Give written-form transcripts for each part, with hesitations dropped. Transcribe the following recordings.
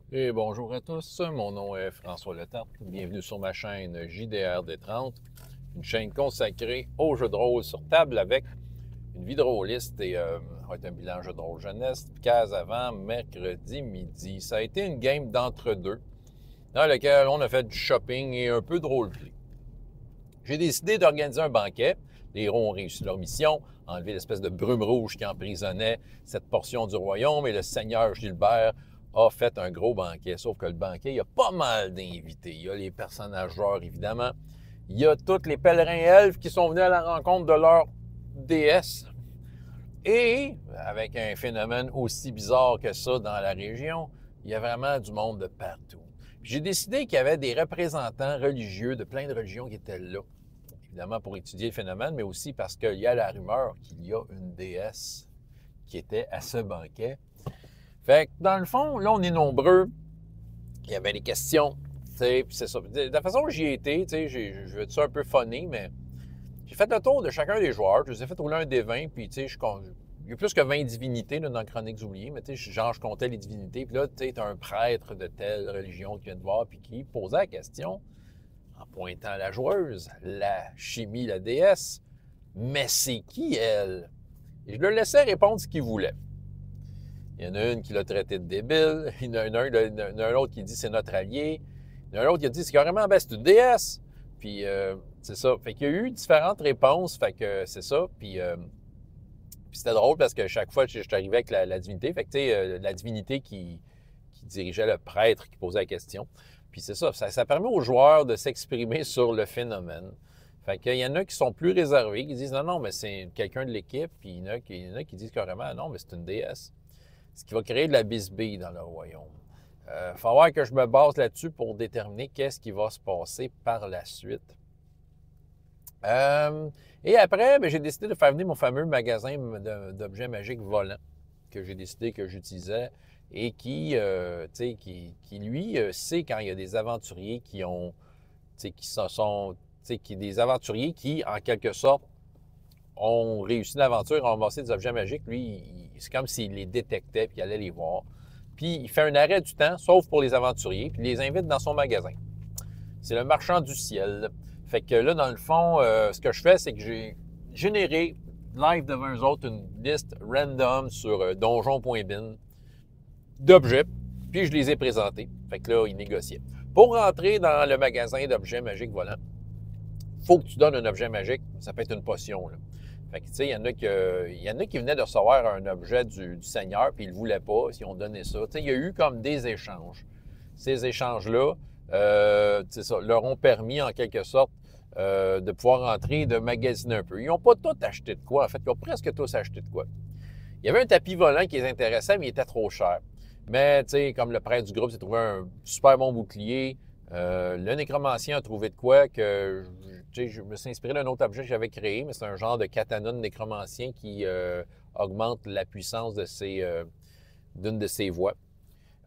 Et bonjour à tous, mon nom est François Letarte. Bienvenue sur ma chaîne JDR D30, une chaîne consacrée aux jeux de rôle sur table avec une vie de rôliste et ça va être un bilan jeu de rôle jeunesse, case avant, mercredi midi. Ça a été une game d'entre-deux dans laquelle on a fait du shopping et un peu de roleplay. J'ai décidé d'organiser un banquet. Les héros ont réussi leur mission, enlever l'espèce de brume rouge qui emprisonnait cette portion du royaume, et le seigneur Gilbert a fait un gros banquet. Sauf que le banquet, il y a pas mal d'invités. Il y a les personnages joueurs, évidemment. Il y a tous les pèlerins elfes qui sont venus à la rencontre de leur déesse. Et, avec un phénomène aussi bizarre que ça dans la région, il y a vraiment du monde de partout. J'ai décidé qu'il y avait des représentants religieux de plein de religions qui étaient là, évidemment pour étudier le phénomène, mais aussi parce qu'il y a la rumeur qu'il y a une déesse qui était à ce banquet. Fait que dans le fond, là, on est nombreux. Il y avait des questions. Puis c'est ça. De la façon que j'y ai été, je vais être ça un peu funny, mais j'ai fait le tour de chacun des joueurs. Je les ai fait rouler un des 20, puis il y a plus que 20 divinités là, dans Chroniques oubliées, mais genre, je comptais les divinités. Puis là, tu as un prêtre de telle religion qui vient te voir, puis qui posait la question en pointant à la joueuse, la chimie, la déesse. Mais c'est qui elle? Et je leur laissais répondre ce qu'il voulait. Il y en a une qui l'a traité de débile. Il y en a un autre qui dit c'est notre allié. Il y en a un autre qui a dit c'est carrément c'est une déesse. Puis c'est ça. Fait qu'il y a eu différentes réponses. Fait que c'est ça. Puis c'était drôle parce que chaque fois je suis arrivé avec la divinité. Fait que tu sais, la divinité qui dirigeait le prêtre qui posait la question. Puis c'est ça. Ça permet aux joueurs de s'exprimer sur le phénomène. Fait qu'il y en a qui sont plus réservés, qui disent non, non, mais c'est quelqu'un de l'équipe. Puis il y en a qui disent carrément non, mais c'est une déesse. Ce qui va créer de la bisbille dans le royaume. Il va falloir que je me base là-dessus pour déterminer qu'est-ce qui va se passer par la suite. Et après, j'ai décidé de faire venir mon fameux magasin d'objets magiques volants que j'ai décidé que j'utilisais et qui lui, sait quand il y a des aventuriers qui ont, des aventuriers qui, en quelque sorte, ont réussi l'aventure, ont amassé des objets magiques. Lui, c'est comme s'il les détectait puis il allait les voir. Puis il fait un arrêt du temps, sauf pour les aventuriers, puis il les invite dans son magasin. C'est le marchand du ciel. Fait que là, dans le fond, ce que je fais, c'est que j'ai généré live devant eux autres une liste random sur donjon.bin d'objets, puis je les ai présentés. Fait que là, ils négociaient. Pour rentrer dans le magasin d'objets magiques volants, il faut que tu donnes un objet magique. Ça peut être une potion, là. Fait que, tu sais, il y en a qui venaient de recevoir un objet du Seigneur, puis ils ne le voulaient pas, ils ont donné ça. Tu sais, il y a eu comme des échanges. Ces échanges-là, ça, leur ont permis, en quelque sorte, de pouvoir entrer et de magasiner un peu. Ils n'ont pas tout acheté de quoi, en fait. Ils ont presque tous acheté de quoi. Il y avait un tapis volant qui les intéressait, mais il était trop cher. Mais, tu sais, comme le prêtre du groupe s'est trouvé un super bon bouclier, le nécromancien a trouvé de quoi que, je me suis inspiré d'un autre objet que j'avais créé, mais c'est un genre de katana de nécromancien qui augmente la puissance d'une de ses voix.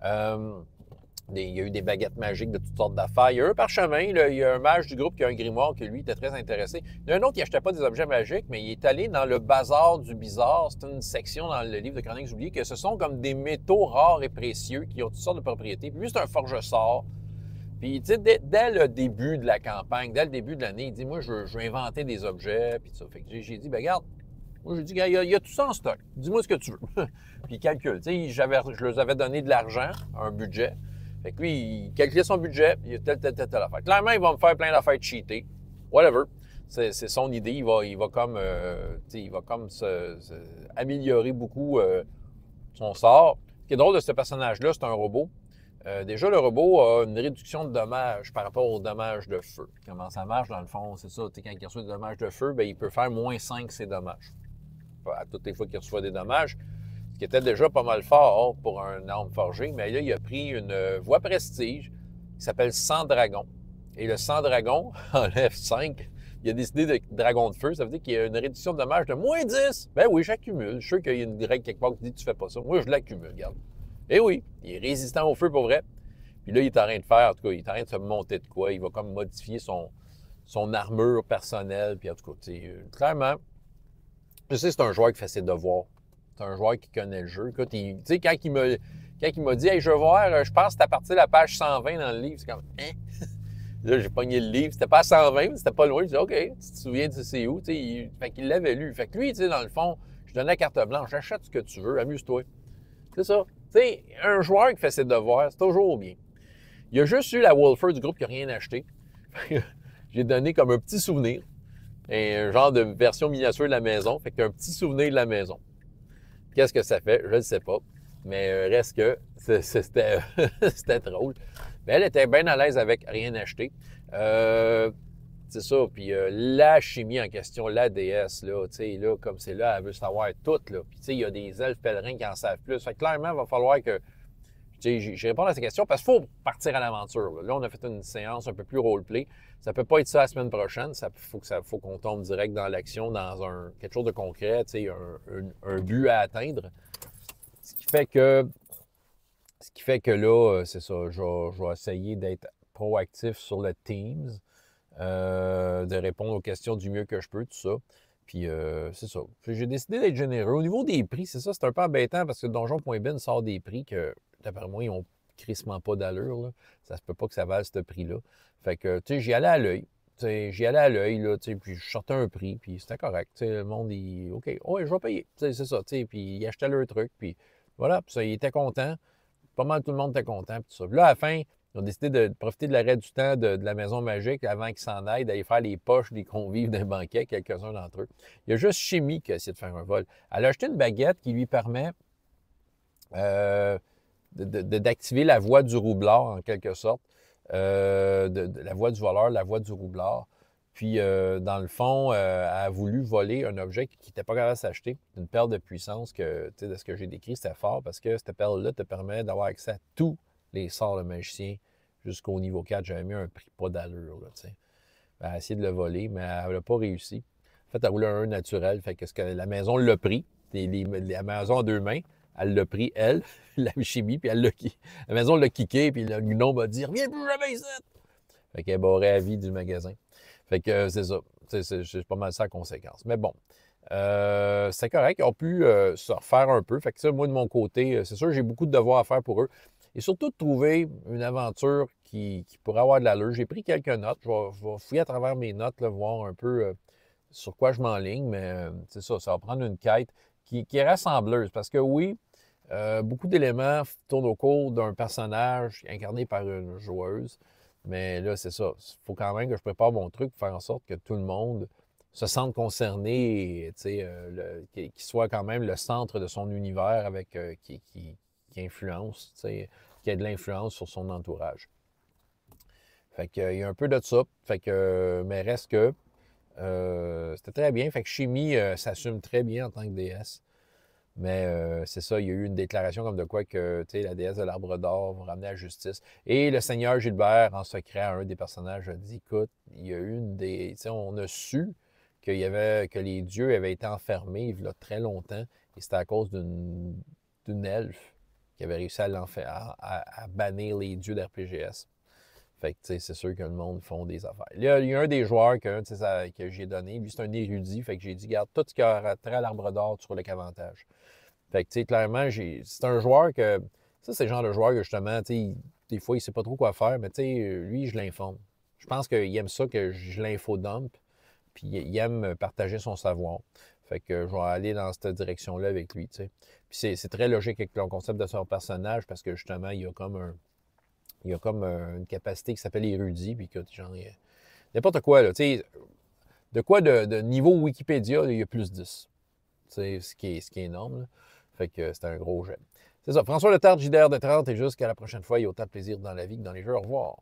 Il y a eu des baguettes magiques de toutes sortes d'affaires. Il y a un parchemin, là, il y a un mage du groupe qui a un grimoire qui, lui, était très intéressé. Il y a un autre qui n'achetait pas des objets magiques, mais il est allé dans le bazar du bizarre. C'est une section dans le livre de Chroniques oubliées que ce sont comme des métaux rares et précieux qui ont toutes sortes de propriétés. Puis lui, c'est un forge-sort. Puis, tu sais, dès le début de la campagne, dès le début de l'année, il dit, moi, je veux inventer des objets, puis ça. Fait que j'ai dit, ben regarde, moi, j'ai dit, il y a tout ça en stock. Dis-moi ce que tu veux. Puis il calcule. Tu sais, je leur avais donné de l'argent, un budget. Fait que lui, il calculait son budget, il y a telle affaire. Clairement, il va me faire plein d'affaires cheatées. Whatever. C'est son idée. Il va comme, améliorer beaucoup son sort. Ce qui est drôle de ce personnage-là, c'est un robot. Déjà, le robot a une réduction de dommages par rapport aux dommages de feu. Comment ça marche, dans le fond, c'est ça. Quand il reçoit des dommages de feu, bien, il peut faire moins 5 ses dommages. À toutes les fois qu'il reçoit des dommages, ce qui était déjà pas mal fort pour un arme forgée. Mais là, il a pris une voie prestige qui s'appelle Sang Dragon. Et le Sang Dragon, en F5, il a décidé de dragon de feu. Ça veut dire qu'il y a une réduction de dommages de moins 10. Ben oui, j'accumule. Je suis sûr qu'il y a une règle quelque part qui dit tu fais pas ça. Moi, je l'accumule, regarde. Eh oui, il est résistant au feu pour vrai. Puis là, il est en train de faire, en tout cas, il est en train de se monter de quoi. Il va comme modifier son armure personnelle. Puis en tout cas, clairement, je sais que c'est un joueur qui fait ses devoirs. C'est un joueur qui connaît le jeu. Écoute, tu sais, quand Quand il m'a dit, hey, je veux voir, je pense que c'est à partir de la page 120 dans le livre. C'est comme, hein? Là, j'ai pogné le livre. C'était pas à 120, mais c'était pas loin. Je dis, OK, tu te souviens de c'est où? Fait qu'il l'avait lu. Fait que lui, dans le fond, je donnais la carte blanche. Achète ce que tu veux, amuse-toi. C'est ça. Tu sais, un joueur qui fait ses devoirs, c'est toujours bien. Il y a juste eu la Wolfer du groupe qui n'a rien acheté. J'ai donné comme un petit souvenir. Un genre de version miniature de la maison. Fait qu'un petit souvenir de la maison. Qu'est-ce que ça fait? Je ne sais pas. Mais reste que c'était drôle. Mais elle était bien à l'aise avec rien acheter. C'est ça. Puis la chimie en question, la déesse, là, tu sais, là, comme c'est là, elle veut savoir tout, là. Puis, tu sais, il y a des elfes pèlerins qui en savent plus. Fait que clairement, il va falloir que je réponds à ces questions parce qu'il faut partir à l'aventure. Là, on a fait une séance un peu plus roleplay. Ça peut pas être ça la semaine prochaine. Faut qu'on tombe direct dans l'action, dans quelque chose de concret, tu sais, un but à atteindre. Ce qui fait que là, c'est ça, je vais essayer d'être proactif sur le Teams, de répondre aux questions du mieux que je peux, tout ça. Puis c'est ça. J'ai décidé d'être généreux. Au niveau des prix, c'est ça, c'est un peu embêtant parce que Donjon.bin sort des prix que, d'après moi, ils n'ont crissement pas d'allure, là. Ça se peut pas que ça vaille ce prix-là. Fait que, tu sais, j'y allais à l'œil. J'y allais à l'œil, là, puis je sortais un prix, puis c'était correct. Le monde, OK, ouais, je vais payer. C'est ça, puis ils achetaient leur truc, puis voilà, puis ça, ils étaient contents. Pas mal tout le monde était content, puis tout ça. Puis là, à la fin, ils ont décidé de profiter de l'arrêt du temps de la Maison Magique avant qu'ils s'en aillent, d'aller faire les poches des convives d'un banquet, quelques-uns d'entre eux. Il y a juste Chimie qui a essayé de faire un vol. Elle a acheté une baguette qui lui permet d'activer la voix du roublard, en quelque sorte. La voix du voleur, la voix du roublard. Puis, dans le fond, elle a voulu voler un objet qui n'était pas capable de s'acheter, une perle de puissance que, tu sais, de ce que j'ai décrit, c'était fort parce que cette perle-là te permet d'avoir accès à tous les sorts de magicien jusqu'au niveau 4. J'avais mis un prix pas d'allure, là, tu sais. Elle a essayé de le voler, mais elle n'a pas réussi. En fait, elle voulait un naturel, fait que la maison l'a pris, la maison a deux mains, elle l'a pris, elle, la chimie, puis la maison l'a kické, puis le gnome a dit « Reviens plus jamais ici! » Fait qu'elle est barrée à vie du magasin. Fait que c'est ça. C'est pas mal ça la conséquence. Mais bon, c'est correct. Ils ont pu se refaire un peu. Fait que ça, moi, de mon côté, c'est sûr, j'ai beaucoup de devoirs à faire pour eux. Et surtout de trouver une aventure qui pourrait avoir de l'allure. J'ai pris quelques notes. Je vais fouiller à travers mes notes, là, voir un peu sur quoi je m'enligne. Mais c'est ça, ça va prendre une quête qui est rassembleuse. Parce que oui, beaucoup d'éléments tournent au cours d'un personnage incarné par une joueuse. Mais là, c'est ça. Il faut quand même que je prépare mon truc pour faire en sorte que tout le monde se sente concerné, qu'il soit quand même le centre de son univers avec qui influence, qui a de l'influence sur son entourage. Fait qu'il y a un peu de ça. Fait que, mais reste que c'était très bien. Fait que Chimie s'assume très bien en tant que déesse. Mais c'est ça, il y a eu une déclaration comme de quoi que la déesse de l'arbre d'or va ramener la justice. Et le seigneur Gilbert, en secret, à un des personnages, a dit, écoute, il y a eu on a su que les dieux avaient été enfermés il y a très longtemps, et c'était à cause d'une elfe qui avait réussi à bannir les dieux d'RPGS. Fait que, c'est sûr que le monde font des affaires. Il y a un des joueurs que j'ai donné, lui, c'est un érudit, fait que j'ai dit, garde tout ce qui a trait à l'arbre d'or, tu roules qu'avantage. Fait que, clairement, c'est un joueur que, ça, c'est le genre de joueur que, justement, des fois, il ne sait pas trop quoi faire, mais, lui, je l'informe. Je pense qu'il aime ça que je l'infodump, puis il aime partager son savoir. Fait que je vais aller dans cette direction-là avec lui, Puis c'est très logique avec le concept de son personnage, parce que, justement, il y a comme une capacité qui s'appelle érudit, puis que, genre, n'importe quoi, là, de quoi de niveau Wikipédia, il y a plus 10. Ce qui est énorme, là. Fait que c'est un gros jet. C'est ça. François Letarte, JDR de 30, et jusqu'à la prochaine fois, il y a autant de plaisir dans la vie que dans les jeux. Au revoir.